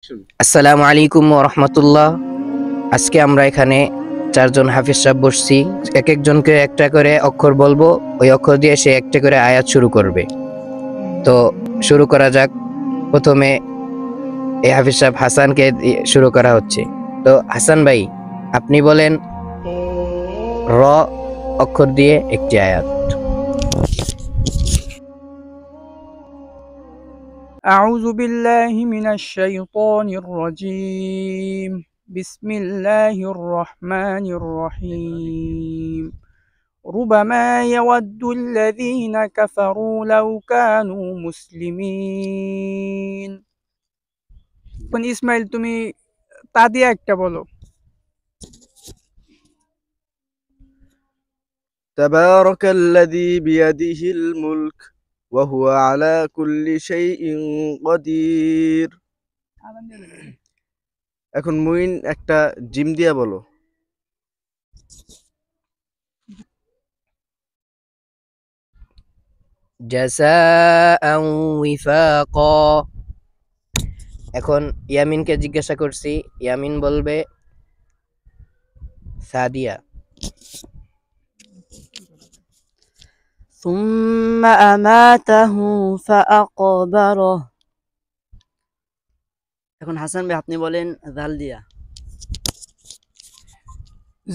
আসসালামু আলাইকুম ওয়া রাহমাতুল্লাহ। আজকে আমরা এখানে চারজন হাফেজ সাহেব বসছি। এক একজনকে একটা করে অক্ষর বলবো, ওই অক্ষর দিয়ে সে একটা করে আয়াত শুরু করবে। তো শুরু করা যাক। প্রথমে এই হাফেজ সাহেব হাসানকে শুরু করা হচ্ছে। তো হাসান ভাই, আপনি বলেন র অক্ষর দিয়ে একটি আয়াত। أعوذ بالله من الشيطان الرجيم بسم الله الرحمن الرحيم ربما يود الذين كفروا لو كانوا مسلمين কোন ইসমাইল তুমি তা দিয়ে একটা বলো تبارك الذي بيده الملك وهو على كل شيء قدير। এখন মুইন একটা জিম দিয়া বলো। জাযাআন ওয়িফাকা। এখন ইয়ামিনকে জিজ্ঞাসা করছি, ইয়ামিন বলবে সাদিয়া। ثم أماته فأقبره। এখন হাসান ভাই আপনি বলেন জাল দিয়া।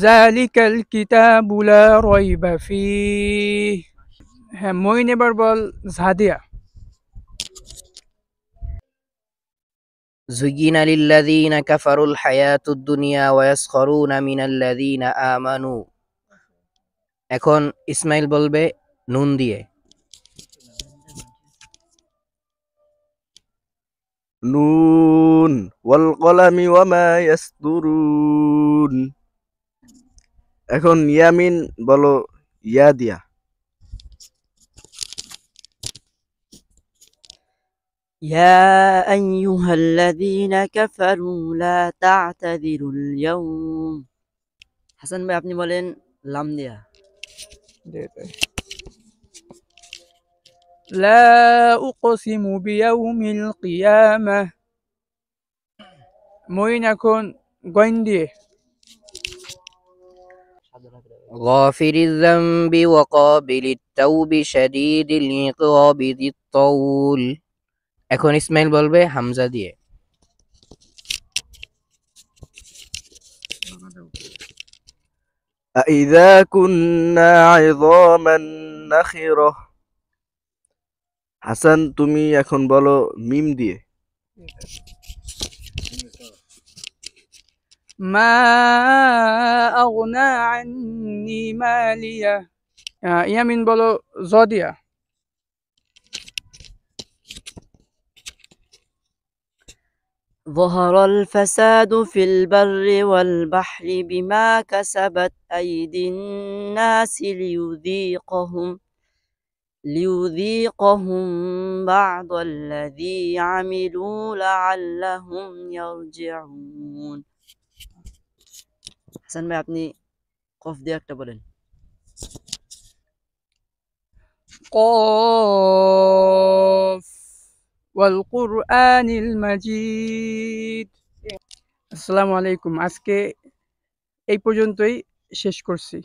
ذلك الكتاب لا ريب فيه হ্যাঁ মইন এবার বল ঝাদিয়া زين للذين كفروا الحياة الدنيا ويسخرون من الذين آمنوا। এখন ইসমাইল বলবে নুন দিয়ে। নুন ওয়াল কলামি ওয়ামা ইয়াসদুরুন। এখন ইয়ামিন বলো ইয়া দিয়া। يا أيها الذين كفروا لا تعتذروا اليوم। হাসান ভাই আপনি বলেন লাম দিয়া। لا أقسم بيوم القيامة মইন এখন গইন দিয়ে غافر الذنب وقابل التوب شديد العقاب ذي الطول। এখন ইসমাইল বলবে হামজা দিয়ে। أإذا كنا عظاما نخرة। হাসান তুমি এখন বলো মিম দিয়ে। ما أغنى عني مالية ইয়ামিন বলো জদিয়া ظهر الفساد في البر والبحر بما كسبت أيدي الناس ليذيقهم بعض الذي عملوا لعلهم يرجعون। হাসান ভাই আপনি কফ দিয়ে একটা বলেন। قاف والقرآن المجيد। আসসালামু আলাইকুম। আজকে এই পর্যন্তই শেষ করছি।